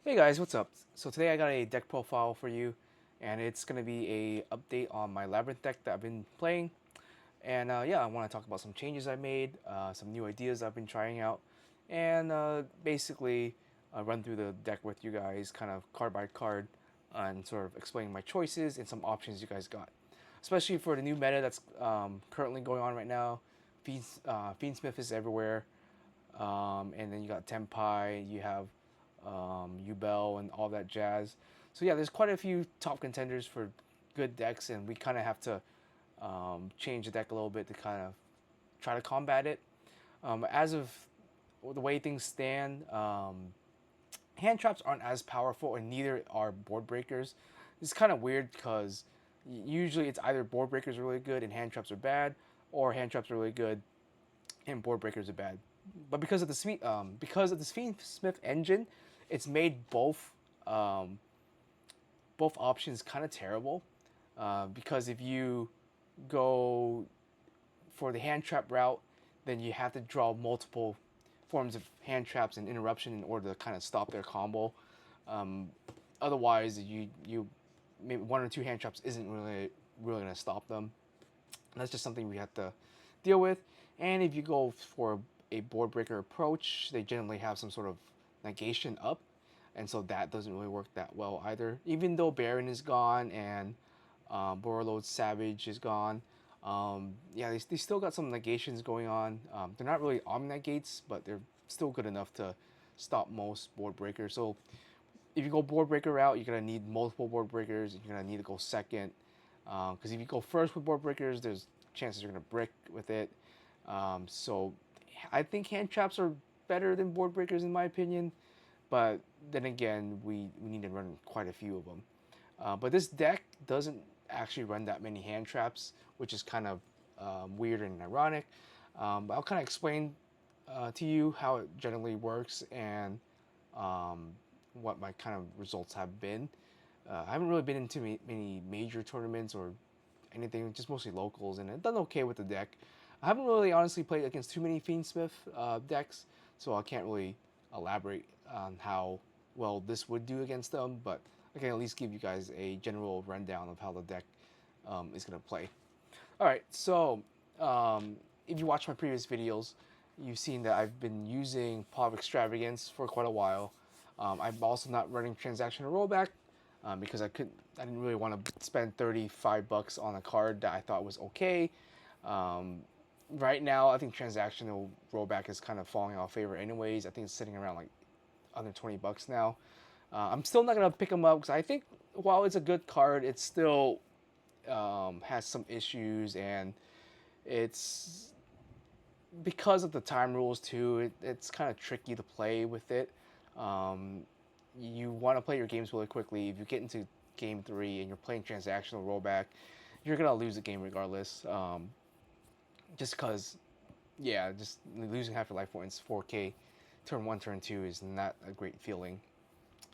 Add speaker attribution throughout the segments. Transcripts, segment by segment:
Speaker 1: Hey guys, what's up? So today I got a deck profile for you, and it's gonna be a update on my Labrynth deck that I've been playing. And yeah, I want to talk about some changes I made, some new ideas I've been trying out, and basically run through the deck with you guys, kind of card by card, and sort of explain my choices and some options you guys got, especially for the new meta that's currently going on right now. Fiendsmith is everywhere. And then you got Tempai, you have Ubel, and all that jazz. So yeah, there's quite a few top contenders for good decks, and we kind of have to change the deck a little bit to kind of try to combat it. As of the way things stand, hand traps aren't as powerful, and neither are board breakers. It's kind of weird because usually it's either board breakers are really good and hand traps are bad, or hand traps are really good and board breakers are bad. But because of the Smith engine, it's made um, both options kind of terrible. Because if you go for the hand trap route, then you have to draw multiple forms of hand traps and interruption in order to kind of stop their combo. Um, Otherwise, you maybe one or two hand traps isn't really gonna stop them. And that's just something we have to deal with. And if you go for a board breaker approach, they generally have some sort of negation up, and so that doesn't really work that well either. Even though Baron is gone and Borreload Savage is gone, yeah, they still got some negations going on. They're not really omnigates, but they're still good enough to stop most board breakers. So if you go board breaker route, you're gonna need multiple board breakers. You're gonna need to go second, because if you go first with board breakers, there's chances you're gonna brick with it. So I think hand traps are better than board breakers in my opinion, but then again, we need to run quite a few of them. But this deck doesn't actually run that many hand traps, which is kind of weird and ironic. I'll kind of explain to you how it generally works and um, what my kind of results have been. I haven't really been into many major tournaments or anything, just mostly locals, and I've done okay with the deck. I haven't really honestly played against too many Fiendsmith decks, so I can't really elaborate on how well this would do against them, but I can at least give you guys a general rundown of how the deck is going to play. All right, so if you watch my previous videos, you've seen that I've been using Paw of Extravagance for quite a while. I'm also not running transactional rollback because I didn't really want to spend $35 on a card that I thought was okay. Um, right now, I think transactional rollback is kind of falling out of favor anyways. I think it's sitting around like under $20 now. I'm still not gonna pick them up because I think while it's a good card, it still has some issues, and it's because of the time rules too. It's kind of tricky to play with it. Um, you want to play your games really quickly. If you get into game three and you're playing transactional rollback, you're gonna lose the game regardless. Just because, yeah, just losing half your life points 4K turn one, turn two is not a great feeling.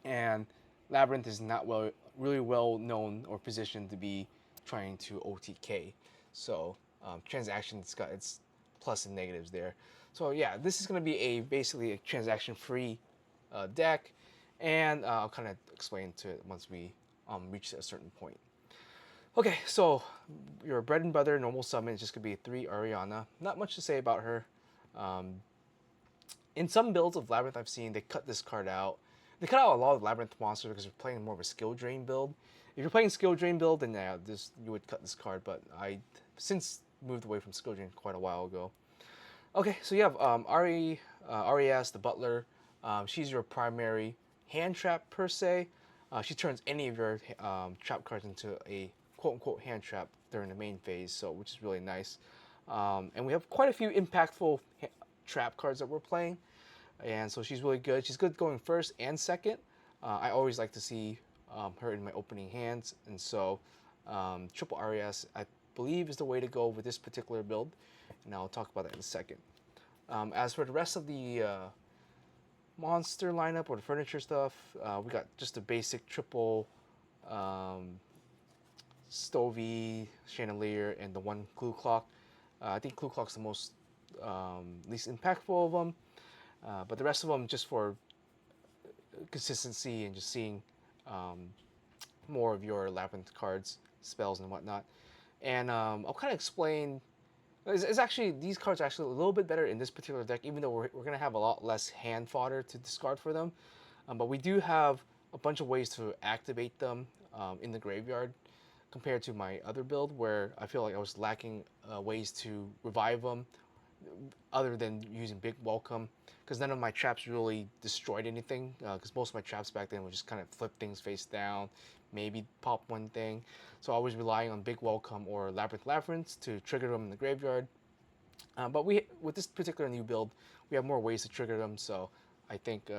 Speaker 1: And Labrynth is not really well known or positioned to be trying to OTK. So transactions got its plus and negatives there. So yeah, this is going to be basically a transaction-free deck, and I'll kind of explain to it once we reach a certain point. Okay, so your bread and butter normal summon is just going to be 3 Ariana. Not much to say about her. Um, in some builds of Labrynth I've seen, they cut this card out. They cut out a lot of Labrynth monsters because they're playing more of a skill drain build. If you're playing skill drain build, then yeah, you would cut this card. But I since moved away from skill drain quite a while ago. Okay, so you have RES, the butler. She's your primary hand trap per se. She turns any of your trap cards into a quote unquote hand trap during the main phase, so which is really nice. And we have quite a few impactful trap cards that we're playing, and so she's really good. She's good going first and second. I always like to see her in my opening hands, and so triple RES I believe is the way to go with this particular build, and I'll talk about that in a second. As for the rest of the monster lineup or the furniture stuff, we got just a basic triple um, Stovey, Chandelier, and the one Clue Clock. I think Clue Clock's the most least impactful of them, but the rest of them just for consistency and just seeing um, more of your Labyrinth cards, spells, and whatnot. And I'll kind of explain. It's actually, these cards are actually a little bit better in this particular deck, even though we're going to have a lot less hand fodder to discard for them. But we do have a bunch of ways to activate them in the graveyard compared to my other build, where I feel like I was lacking ways to revive them other than using Big Welcome, because none of my traps really destroyed anything, because most of my traps back then would just kind of flip things face down, maybe pop one thing. So I was relying on Big Welcome or Labrynth to trigger them in the graveyard. But with this particular new build, we have more ways to trigger them, so I think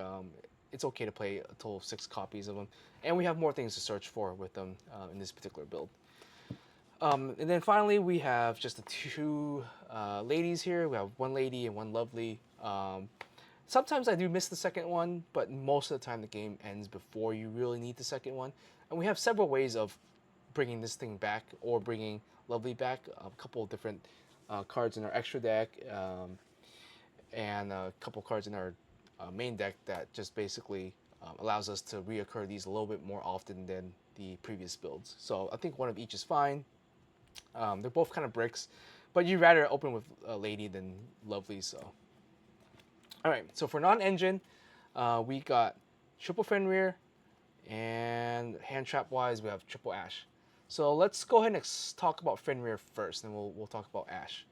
Speaker 1: it's okay to play a total of 6 copies of them. And we have more things to search for with them in this particular build. And then finally, we have just the two ladies here. We have one lady and one lovely. Sometimes I do miss the second one, but most of the time the game ends before you really need the second one. And we have several ways of bringing this thing back or bringing Lovely back. A couple of different cards in our extra deck, and a couple cards in our main deck that just basically allows us to reoccur these a little bit more often than the previous builds. So I think one of each is fine. They're both kind of bricks, but you'd rather open with Lady than Lovely. So, all right. So for non-engine, we got triple Fenrir, and hand trap wise, we have triple Ash. So let's go ahead and talk about Fenrir first, and we'll talk about Ash.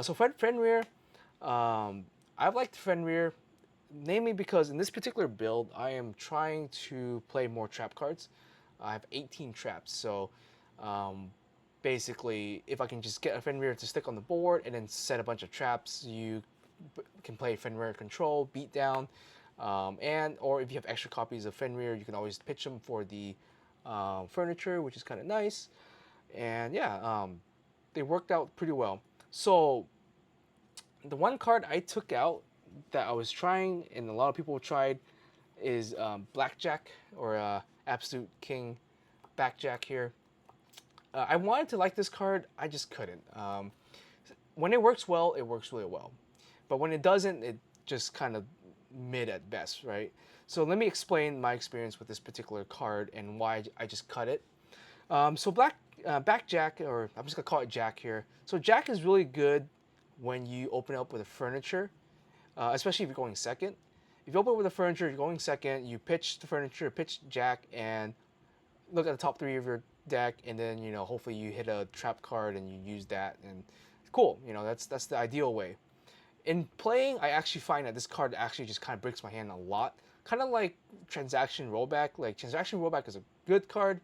Speaker 1: So Fenrir, I've liked Fenrir, namely because in this particular build, I am trying to play more trap cards. I have 18 traps, so basically, if I can just get a Fenrir to stick on the board and then set a bunch of traps, you can play Fenrir Control, Beatdown, and or if you have extra copies of Fenrir, you can always pitch them for the furniture, which is kind of nice. And yeah, they worked out pretty well. So the one card I took out that I was trying, and a lot of people tried, is Blackjack, or Absolute King Backjack here. I wanted to like this card, I just couldn't. When it works well, it works really well. But when it doesn't, it just kind of mid at best, right? So let me explain my experience with this particular card and why I just cut it. So Backjack, or I'm just gonna call it Jack here. So Jack is really good when you open up with a furniture, especially if you're going second. If you open with a furniture, you're going second, you pitch the furniture, pitch Jack, and look at the top 3 of your deck, and then hopefully you hit a trap card and you use that, and cool. That's the ideal way. In playing, I actually find that this card actually just kind of breaks my hand a lot. Kind of like Transaction Rollback. Like Transaction Rollback is a good card,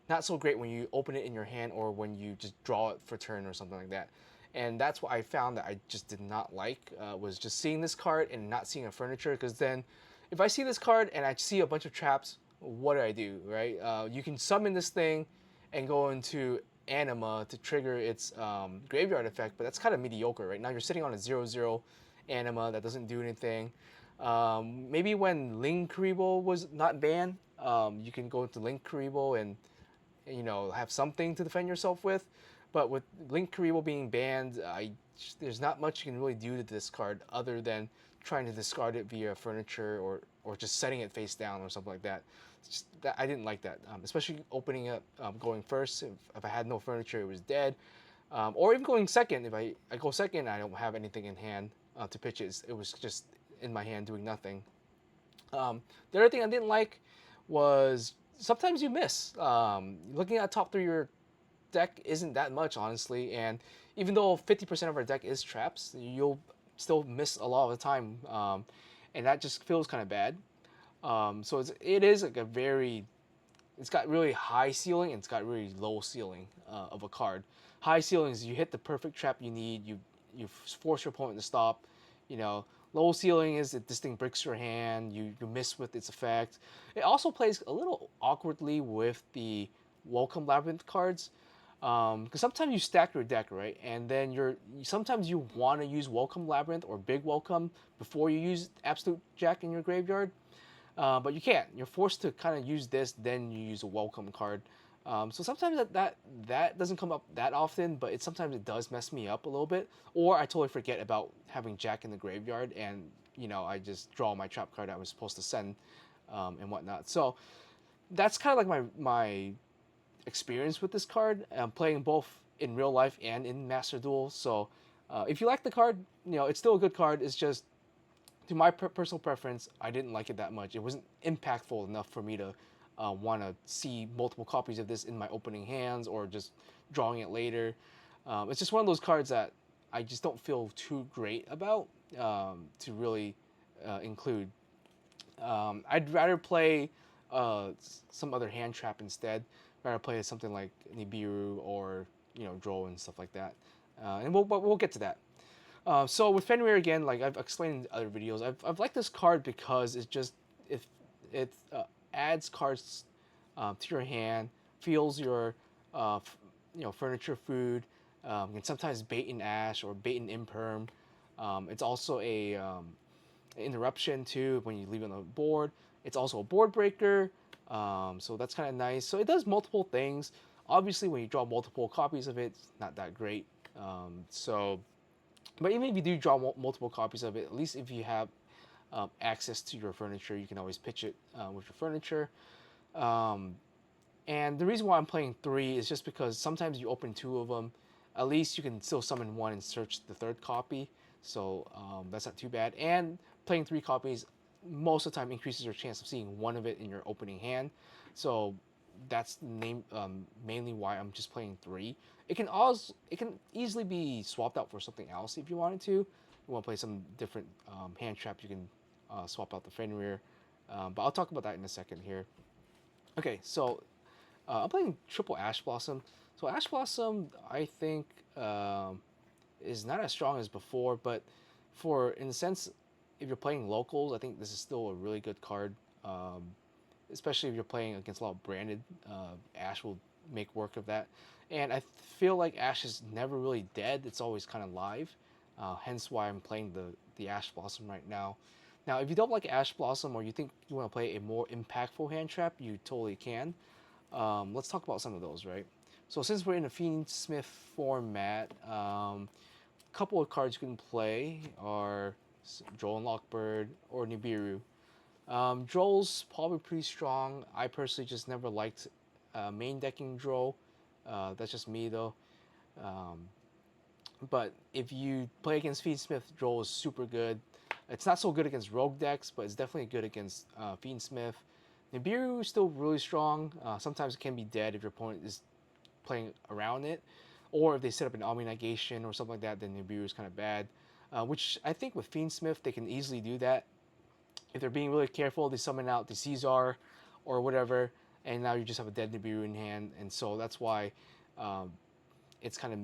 Speaker 1: not so great when you open it in your hand or when you just draw it for turn or something like that. And that's what I found that I just did not like, was just seeing this card and not seeing a furniture. Because then, if I see this card and I see a bunch of traps, what do, right? You can summon this thing and go into Anima to trigger its graveyard effect, but that's kind of mediocre. Right now you're sitting on a 0/0 Anima that doesn't do anything. Maybe when Link Karibo was not banned, you can go into Link Karibo and have something to defend yourself with. But with Link Karibo being banned, there's not much you can really do to this card other than trying to discard it via furniture or just setting it face down or something like that. I didn't like that, especially opening up, going first. If I had no furniture, it was dead. Or even going second. If I go second, I don't have anything in hand to pitch it. It was just in my hand doing nothing. The other thing I didn't like was sometimes you miss. Looking at top 3 of your deck isn't that much, honestly. And even though 50% of our deck is traps, you'll still miss a lot of the time. And that just feels kind of bad. So it is like it's got really high ceiling and it's got really low ceiling of a card. High ceiling is you hit the perfect trap you need, you force your opponent to stop. Low ceiling is that this thing breaks your hand, you miss with its effect. It also plays a little awkwardly with the Welcome Labyrinth cards. Because sometimes you stack your deck, right? And then sometimes you want to use Welcome Labyrinth or Big Welcome before you use Absolute Jack in your graveyard. But you can't. You're forced to kind of use this, then you use a Welcome card. So sometimes that doesn't come up that often, but sometimes it does mess me up a little bit. Or I totally forget about having Jack in the graveyard, and I just draw my trap card I was supposed to send and whatnot. So that's kind of like my experience with this card. I'm playing both in real life and in Master Duel. So if you like the card, it's still a good card. It's just to my personal preference, I didn't like it that much. It wasn't impactful enough for me to want to see multiple copies of this in my opening hands or just drawing it later. It's just one of those cards that I just don't feel too great about to really include. I'd rather play some other hand trap instead. Rather play something like Nibiru or Droll and stuff like that. And we'll get to that. So with Fenrir again, like I've explained in other videos, I've liked this card because it it adds cards to your hand, feels your furniture food, can sometimes bait in Ash or bait in Imperm. It's also a interruption too when you leave it on the board. It's also a board breaker, so that's kind of nice. So it does multiple things. Obviously, when you draw multiple copies of it, it's not that great. But even if you do draw multiple copies of it, at least if you have access to your furniture, you can always pitch it with your furniture. Um, and the reason why I'm playing three is just because sometimes you open two of them. At least you can still summon one and search the third copy. So that's not too bad. And playing three copies most of the time increases your chance of seeing one of it in your opening hand. So that's mainly why I'm just playing three. It can easily be swapped out for something else if you wanted to. You want to play some different hand trap, you can swap out the Fenrir. But I'll talk about that in a second here. Okay, so I'm playing triple Ash Blossom. So Ash Blossom, I think, is not as strong as before, but in the sense, if you're playing locals, I think this is still a really good card. Especially if you're playing against a lot of branded, Ash will make work of that. And I feel like Ash is never really dead; it's always kind of live. Hence why I'm playing the Ash Blossom right now. Now, if you don't like Ash Blossom or you think you want to play a more impactful hand trap, you totally can. Let's talk about some of those, right? So since we're in a Fiend Smith format, a couple of cards you can play are Droll and Lockbird or Nibiru. Droll's probably pretty strong. I personally just never liked main decking Droll. That's just me though. Um, but if you play against Fiendsmith, Droll is super good. It's not so good against rogue decks, but it's definitely good against Fiendsmith. Nibiru is still really strong. Sometimes it can be dead if your opponent is playing around it, or if they set up an Omni Negation or something like that, then Nibiru is kind of bad. Which I think with Fiendsmith they can easily do that. If they're being really careful, they summon out the Caesar or whatever, and now you just have a dead Nibiru in hand, and so that's why um, it's kind of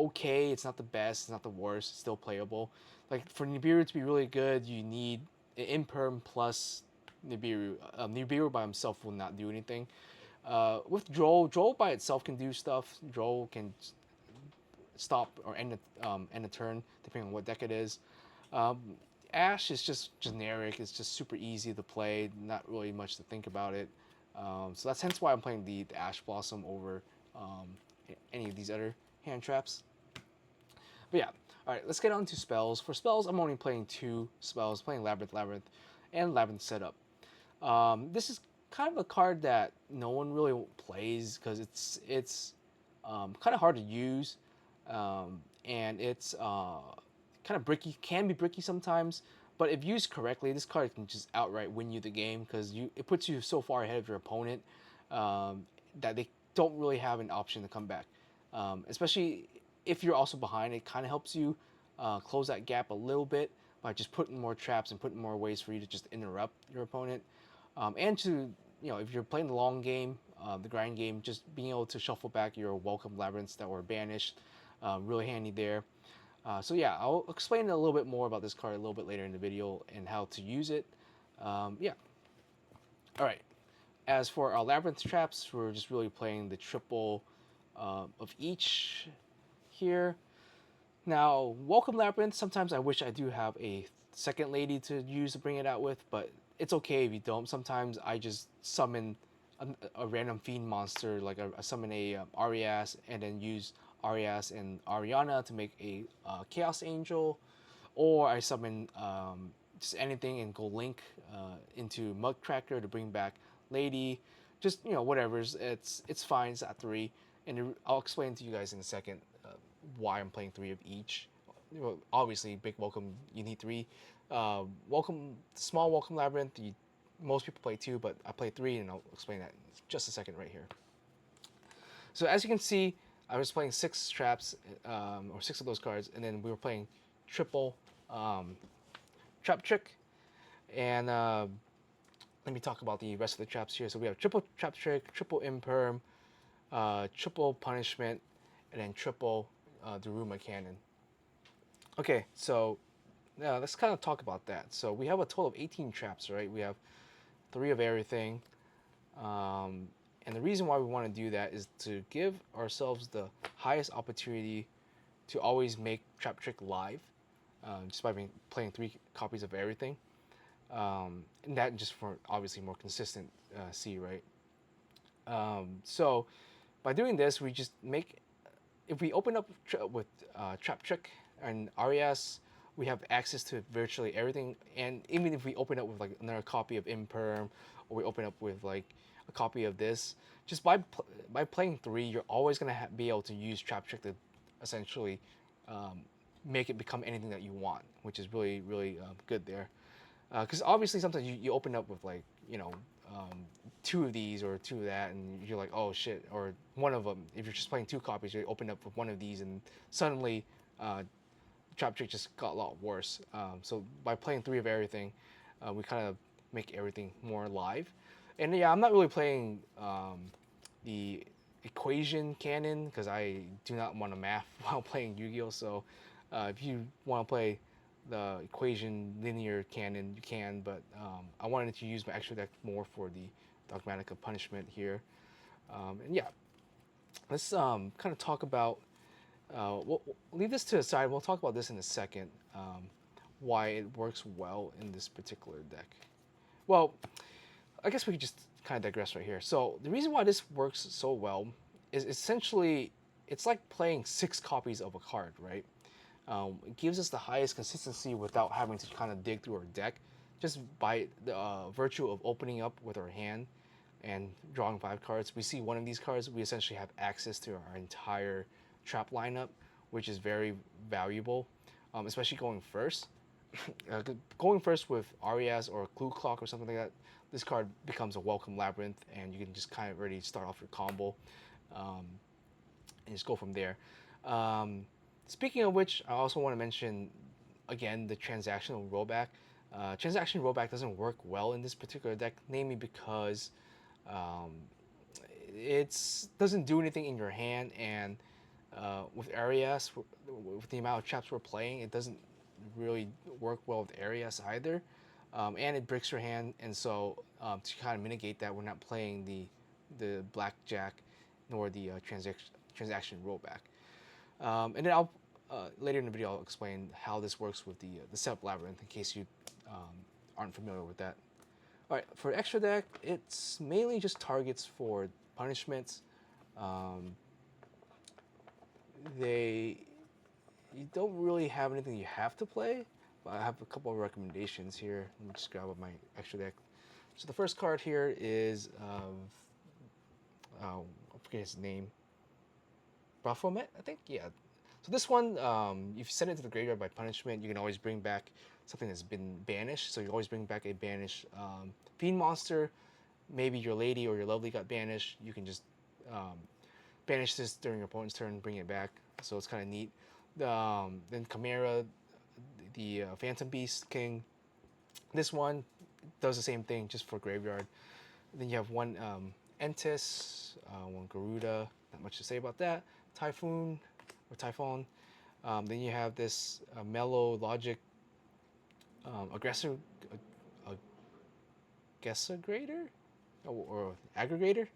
Speaker 1: okay. It's not the best. It's not the worst. It's still playable. Like for Nibiru to be really good, you need Imperm plus Nibiru. Nibiru by himself will not do anything. With Droll by itself can do stuff. Droll can stop or end a turn depending on what deck it is. Um, Ash is just generic. It's just super easy to play. Not really much to think about it. So that's hence why I'm playing the Ash Blossom over any of these other hand traps. But yeah, all right. Let's get on to spells. For spells, I'm only playing two spells. Playing Labrynth, and Labrynth Setup. This is kind of a card that no one really plays because it's kind of hard to use, and it's kind of bricky. Can be bricky sometimes, but if used correctly, this card can just outright win you the game because it puts you so far ahead of your opponent that they don't really have an option to come back. Especially if you're also behind, it kind of helps you close that gap a little bit by just putting more traps and putting more ways for you to just interrupt your opponent. And to, if you're playing the long game, the grind game, just being able to shuffle back your welcome labyrinths that were banished, really handy there. So yeah, I'll explain a little bit more about this card a little bit later in the video and how to use it. Yeah. All right. As for our labyrinth traps, we're just really playing the triple of each here. Now, welcome labyrinth. Sometimes I wish I do have a second lady to use to bring it out with, but it's okay if you don't. Sometimes I just summon a random fiend monster, like I summon a Arias, and then use Arias and Ariana to make a Chaos Angel, or I summon just anything and go Link into Mug Tracker to bring back Lady. Just whatever. It's fine. It's at three, and I'll explain to you guys in a second why I'm playing three of each. Well, obviously, big welcome. You need three. Welcome, small welcome labyrinth. Most people play two, but I play three, and I'll explain that in just a second right here. So as you can see, I was playing six traps, or six of those cards, and then we were playing triple trap trick. And let me talk about the rest of the traps here. So we have triple trap trick, triple imperm, triple punishment, and then triple Daruma cannon. Okay, so now let's kind of talk about that. So we have a total of 18 traps, right? We have three of everything. And the reason why we want to do that is to give ourselves the highest opportunity to always make Trap Trick live, just by playing three copies of everything. And that just for obviously more consistent C, right? So by doing this, we just make, if we open up with Trap Trick and Arias, we have access to virtually everything. And even if we open up with like another copy of Imperm, or we open up with like a copy of this, just by playing three, you're always gonna be able to use Trap Trick to essentially make it become anything that you want, which is really really good there. Because obviously sometimes you open up with like two of these or two of that, and you're like, oh shit, or one of them. If you're just playing two copies, you open up with one of these, and suddenly Trap Trick just got a lot worse. So by playing three of everything, we kind of make everything more live. And yeah, I'm not really playing the equation cannon because I do not want to math while playing Yu-Gi-Oh! So if you want to play the equation linear cannon, you can, but I wanted to use my extra deck more for the Dogmatica punishment here. And yeah, let's kind of talk about, we'll leave this to the side, we'll talk about this in a second, why it works well in this particular deck. Well, I guess we could just kind of digress right here. So the reason why this works so well is essentially, it's like playing six copies of a card, right? It gives us the highest consistency without having to kind of dig through our deck, just by the virtue of opening up with our hand and drawing five cards. We see one of these cards, we essentially have access to our entire trap lineup, which is very valuable, especially going first. Going first with Arias or Clue Clock or something like that, this card becomes a welcome labyrinth, and you can just kind of already start off your combo, and just go from there. Speaking of which, I also want to mention again the transactional rollback. Transaction rollback doesn't work well in this particular deck, namely because it doesn't do anything in your hand, and with Arias, with the amount of traps we're playing, it doesn't really work well with Arias either, and it breaks your hand. And so to kind of mitigate that, we're not playing the blackjack nor the transaction rollback. And then I'll later in the video I'll explain how this works with the setup labyrinth in case you aren't familiar with that. All right, for extra deck, it's mainly just targets for punishments. You don't really have anything you have to play, but I have a couple of recommendations here. Let me just grab up my extra deck. So the first card here is I forget his name. Baphomet, I think. Yeah. So this one, if you send it to the graveyard by punishment, you can always bring back something that's been banished. So you always bring back a banished fiend monster. Maybe your lady or your lovely got banished. You can just banish this during your opponent's turn, bring it back. So it's kind of neat. Then Chimera, the Phantom Beast King. This one does the same thing, just for graveyard. Then you have one Entis, one Garuda. Not much to say about that. Typhoon or Typhon. Then you have this Mellow Logic Aggressor, Aggressor or Aggregator.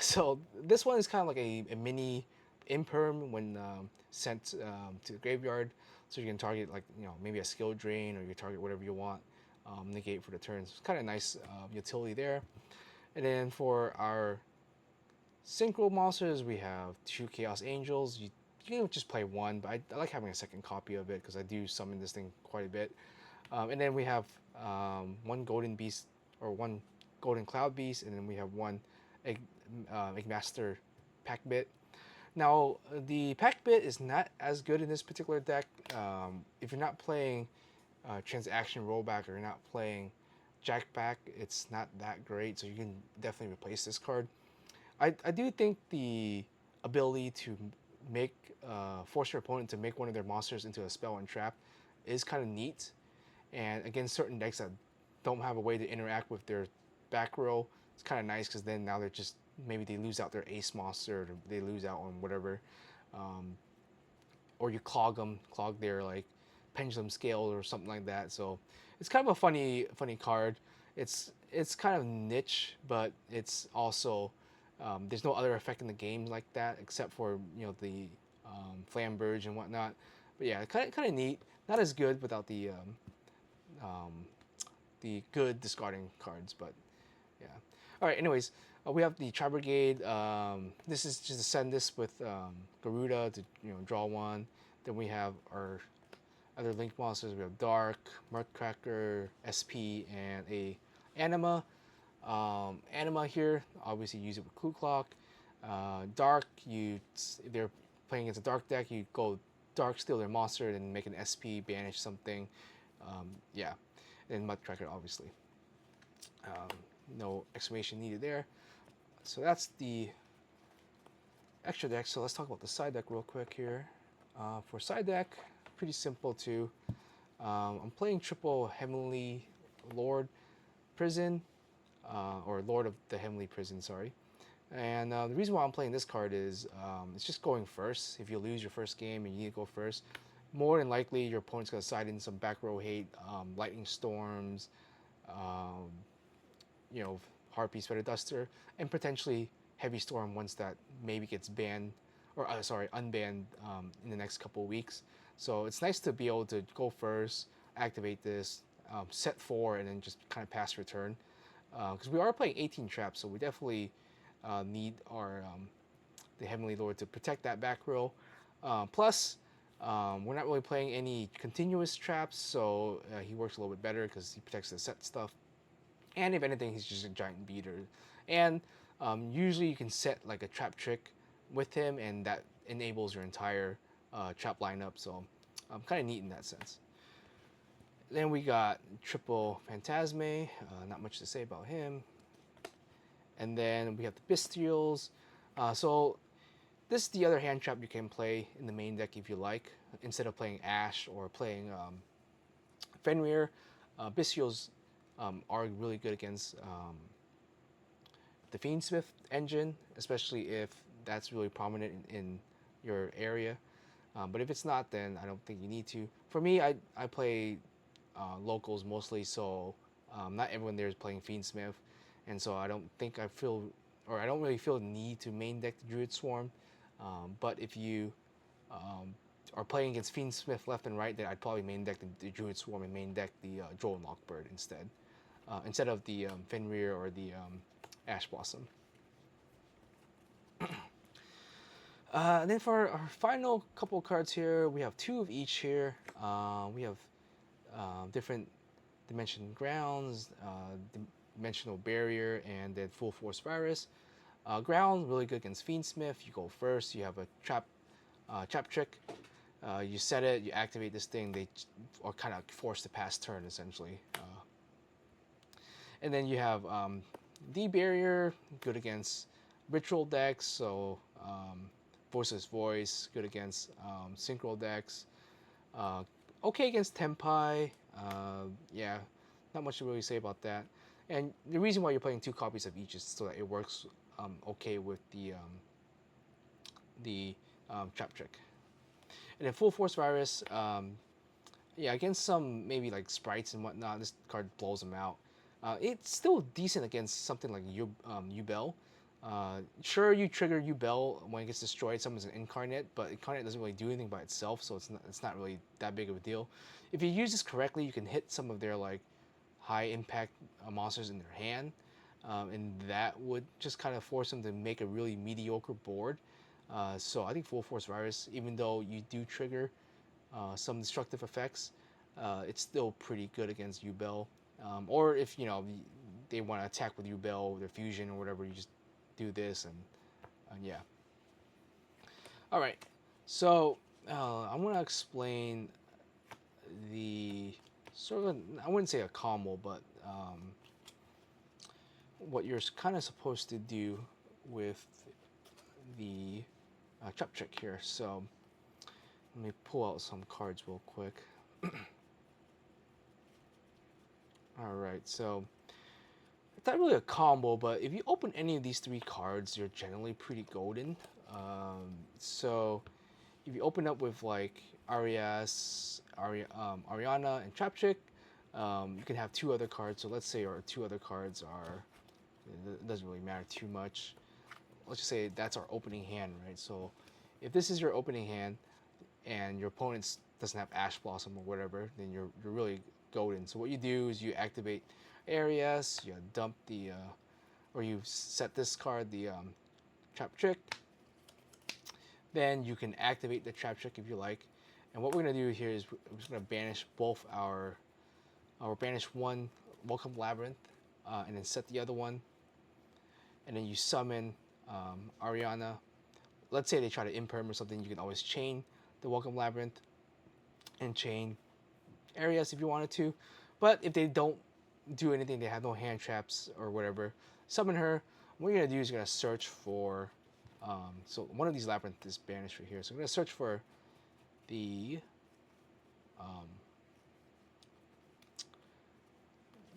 Speaker 1: So this one is kind of like a mini imperm when sent to the graveyard. So you can target like maybe a skill drain, or you can target whatever you want. Negate for the turn. So it's kind of nice utility there. And then for our synchro monsters, we have two Chaos Angels. You can just play one, but I like having a second copy of it because I do summon this thing quite a bit. And then we have one golden beast or one golden cloud beast, and then we have one egg, Master pack bit. Now the pack bit is not as good in this particular deck. If you're not playing transaction rollback or you're not playing jackback, it's not that great. So you can definitely replace this card. I do think the ability to make force your opponent to make one of their monsters into a spell and trap is kind of neat. And against certain decks that don't have a way to interact with their back row, it's kind of nice because then now they're just maybe they lose out their ace monster, or they lose out on whatever, um, or you clog their like pendulum scale or something like that. So it's kind of a funny card. It's kind of niche, but it's also there's no other effect in the game like that except for the Flamberge and whatnot. But yeah, kind of neat. Not as good without um, the good discarding cards, but yeah. All right. Anyways, we have the Tri Brigade. This is just to send this with Garuda to draw one. Then we have our other link monsters. We have Dark, Murkcracker, SP, and a Anima. Anima here, obviously use it with Clue Clock. Dark, if they're playing against a Dark deck, you go Dark, steal their monster, then make an SP, banish something. Yeah, and Mudcracker, obviously. Um, no exclamation needed there. So that's the extra deck. So let's talk about the side deck real quick here. For side deck, pretty simple too. I'm playing triple Heavenly Lord Prison, or Lord of the Heavenly Prison, sorry. And the reason why I'm playing this card is it's just going first. If you lose your first game and you need to go first, more than likely your opponent's going to side in some back row hate, Lightning Storms, um, Harpy Sweater Duster, and potentially Heavy Storm once that maybe gets banned, or unbanned in the next couple of weeks. So it's nice to be able to go first, activate this, set 4, and then just kind of pass return. Because we are playing 18 traps, so we definitely need our the Heavenly Lord to protect that back row. Plus, we're not really playing any continuous traps, so he works a little bit better because he protects the set stuff. And if anything, he's just a giant beater. And usually you can set like a trap trick with him, and that enables your entire trap lineup. So kind of neat in that sense. Then we got triple Phantasme. Not much to say about him. And then we have the Bestials. So this is the other hand trap you can play in the main deck if you like. Instead of playing Ash or playing Fenrir, Bestials are really good against the Fiendsmith engine, especially if that's really prominent in your area. But if it's not, then I don't think you need to. For me, I play locals mostly, so not everyone there is playing Fiendsmith, and so I don't think I feel, or I don't really feel the need to main deck the Druid Swarm. But if you are playing against Fiendsmith left and right, then I'd probably main deck the Druid Swarm and main deck the Droll Lockbird instead of the Fenrir or the Ash Blossom. And then for our final couple cards here, we have 2 of each here. We have different Dimension Grounds, Dimensional Barrier, and then Full Force Virus. Ground, really good against Fiendsmith. You go first, you have a trap trick. You set it, you activate this thing, they are kind of forced to pass turn essentially. And then you have D Barrier, good against Ritual decks, so Voiceless Voice, good against Synchro decks. Okay against Tempai, yeah, not much to really say about that. And the reason why you're playing 2 copies of each is so that it works okay with the trap trick. And then Full Force Virus, yeah, against some maybe like sprites and whatnot, this card blows them out. It's still decent against something like Yubel. Sure, you trigger Yubel when it gets destroyed. Someone's an incarnate, but incarnate doesn't really do anything by itself, so it's not really that big of a deal. If you use this correctly, you can hit some of their like high impact monsters in their hand, and that would just kind of force them to make a really mediocre board. So I think Full Force Virus, even though you do trigger some destructive effects, it's still pretty good against Yubel. Or if they want to attack with Yubel, their fusion or whatever, you just do this and yeah. All right, so I want to explain the sort of I wouldn't say a combo, but what you're kind of supposed to do with the trap trick here. So let me pull out some cards real quick. All right, so it's not really a combo, but if you open any of these three cards, you're generally pretty golden. So if you open up with like Ariana, and Trap Chick, you can have two other cards. So let's say our two other cards are, it doesn't really matter too much. Let's just say that's our opening hand, right? So if this is your opening hand and your opponent doesn't have Ash Blossom or whatever, then you're really golden. So what you do is you activate Arias, you dump the, or you set this card, the Trap Trick. Then you can activate the Trap Trick if you like. And what we're gonna do here is we're just gonna banish both our banish one Welcome Labrynth, and then set the other one. And then you summon Ariana. Let's say they try to imperm or something, you can always chain the Welcome Labrynth and chain Arias if you wanted to. But if they don't do anything, they have no hand traps or whatever, summon her. What you're gonna do is you're gonna search for so one of these Labrynth is banished right here. So I'm gonna search for um,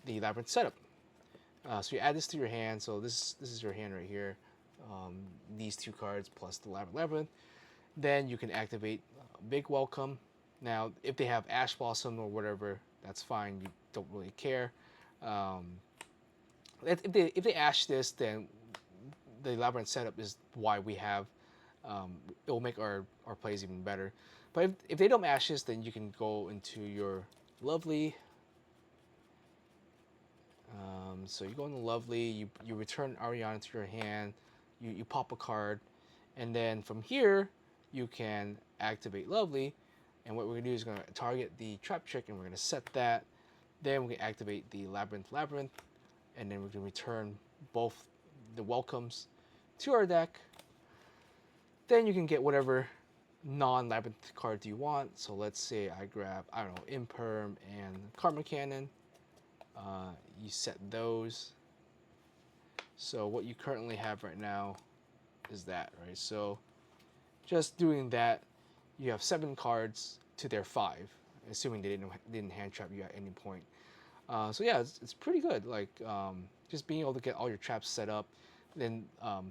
Speaker 1: the Labrynth setup. So you add this to your hand. So this is your hand right here. These two cards plus the Labrynth. Then you can activate Big Welcome. Now, if they have Ash Blossom or whatever, that's fine. You don't really care. If they Ash this, then the Labrynth setup is why we have. It will make our plays even better. But if they don't Ash this, then you can go into your Lovely. So you go into Lovely, you return Ariana to your hand, you pop a card, and then from here you can activate Lovely. And what we're gonna do is gonna target the Trap Trick, and we're gonna set that. Then we can activate the Labrynth, and then we're gonna return both the welcomes to our deck. Then you can get whatever non-Labrynth card you want. So let's say I grab, I don't know, Imperm and Karma Cannon. You set those. So what you currently have right now is that, right? So just doing that, you have 7 cards to their 5, assuming they didn't hand trap you at any point. So yeah, it's pretty good. Like just being able to get all your traps set up. Then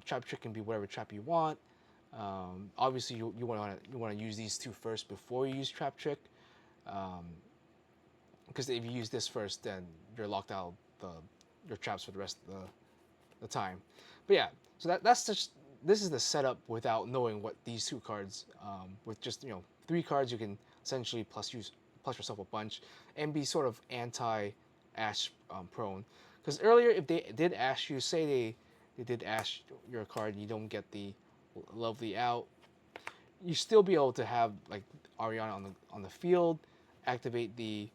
Speaker 1: Trap Trick can be whatever trap you want. Obviously, you want to use these two first before you use Trap Trick. Because if you use this first, then you're locked out your traps for the rest of the time. But yeah, so that's just, this is the setup without knowing what these two cards, with just 3 cards, you can essentially plus yourself a bunch and be sort of anti-Ash prone. Because earlier, if they did Ash you, say they did Ash your card, and you don't get the Lovely out, you still be able to have like Ariana on the field, activate the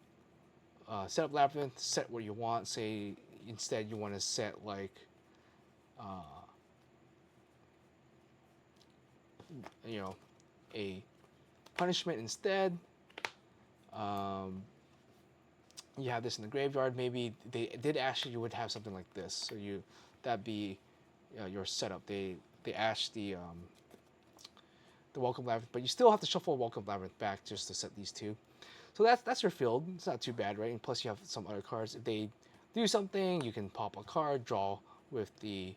Speaker 1: set up Labyrinth, set what you want. Say instead you want to set like a punishment instead. You have this in the graveyard. Maybe they did Ash you would have something like this. So that'd be your setup. They Ash the Welcome Labyrinth, but you still have to shuffle Welcome Labyrinth back just to set these two. So that's your field. It's not too bad, right? And plus you have some other cards. If they do something, you can pop a card, draw with the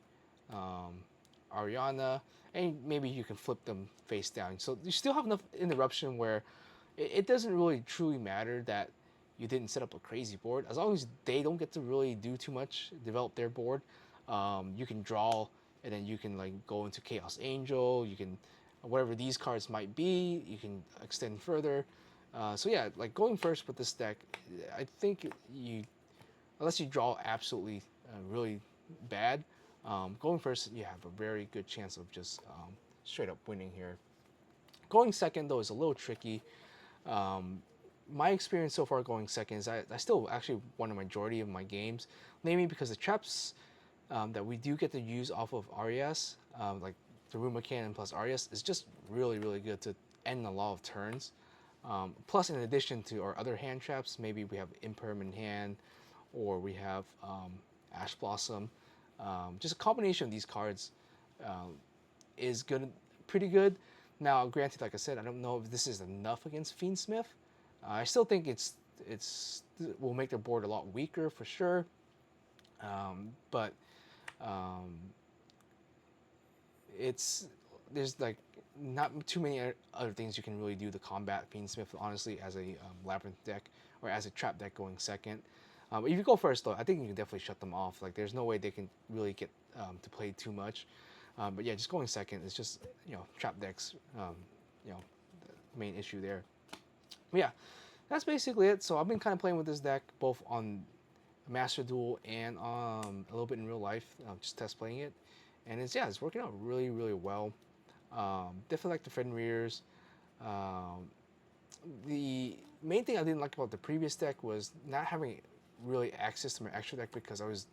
Speaker 1: Ariana, and maybe you can flip them face down. So you still have enough interruption where it doesn't really truly matter that you didn't set up a crazy board. As long as they don't get to really do too much, develop their board, you can draw, and then you can like go into Chaos Angel. You can, whatever these cards might be, you can extend further. So yeah, like going first with this deck, I think unless you draw absolutely really bad, going first you have a very good chance of just straight up winning here. Going second though is a little tricky. my experience so far going second is I still actually won a majority of my games, mainly because the traps that we do get to use off of RES, like the Rumor Cannon plus RES, is just really, really good to end a lot of turns. Plus, in addition to our other hand traps, maybe we have Impermanent Hand, or we have Ash Blossom. Just a combination of these cards uh, is good, pretty good. Now, granted, like I said, I don't know if this is enough against Fiendsmith. I still think it's will make their board a lot weaker for sure. But um, it's there's like not too many other things you can really do to combat Fiendsmith, honestly, as a Labrynth deck or as a trap deck going second. If you go first, though, I think you can definitely shut them off. Like, there's no way they can really get to play too much. But yeah, just going second is just, trap decks, you know, the main issue there. But yeah, that's basically it. So I've been kind of playing with this deck both on Master Duel and a little bit in real life, just test playing it. And it's working out really, really well. Definitely like the Fenrir's. Um, the main thing I didn't like about the previous deck was not having really access to my extra deck because I was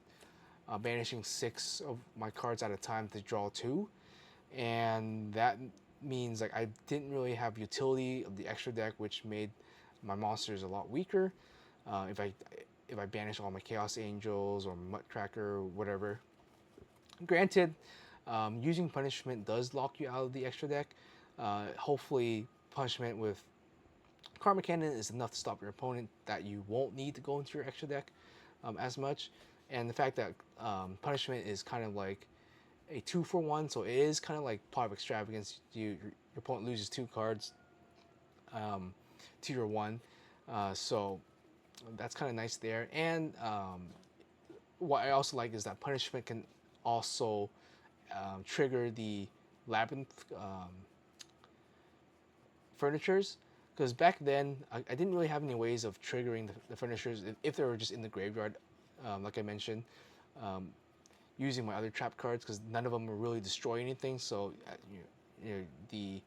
Speaker 1: banishing 6 of my cards at a time to draw 2, and that means like I didn't really have utility of the extra deck, which made my monsters a lot weaker. If I banish all my Chaos Angels or Muttcracker or whatever. Granted, using punishment does lock you out of the extra deck. Hopefully, punishment with Karma Cannon is enough to stop your opponent that you won't need to go into your extra deck as much. And the fact that punishment is kind of like a 2-for-1, so it is kind of like Pot of Extravagance. Your opponent loses 2 cards to your 1, so that's kind of nice there. And what I also like is that punishment can also trigger the Labrynth furnitures, because back then I didn't really have any ways of triggering the furnitures if they were just in the graveyard, like I mentioned, using my other trap cards, because none of them were really destroy anything. So the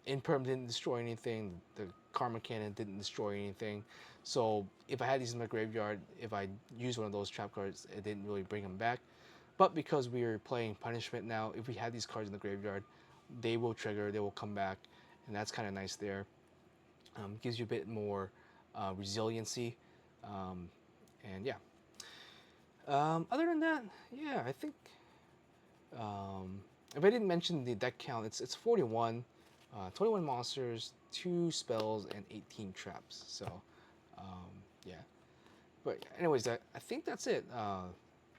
Speaker 1: Imperm didn't destroy anything, the Karma Cannon didn't destroy anything. So if I had these in my graveyard, if I used one of those trap cards, it didn't really bring them back. But because we are playing punishment now, if we had these cards in the graveyard, they will trigger, they will come back, and that's kind of nice there. Gives you a bit more resiliency, and yeah. Other than that, yeah, I think if I didn't mention the deck count, it's 41, 21 monsters, 2 spells, and 18 traps. So yeah. But anyways, I think that's it.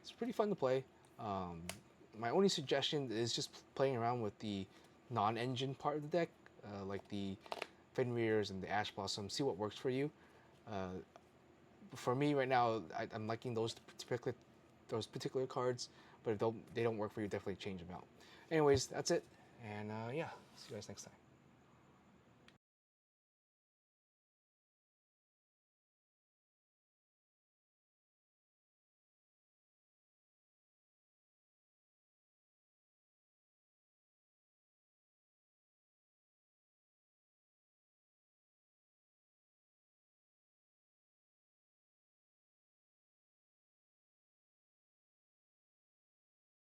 Speaker 1: It's pretty fun to play. My only suggestion is just playing around with the non-engine part of the deck, like the Fenrir's and the Ash Blossom. See what works for you. For me right now, I'm liking those particular cards, but if they don't work for you, definitely change them out. Anyways, that's it, and yeah, see you guys next time.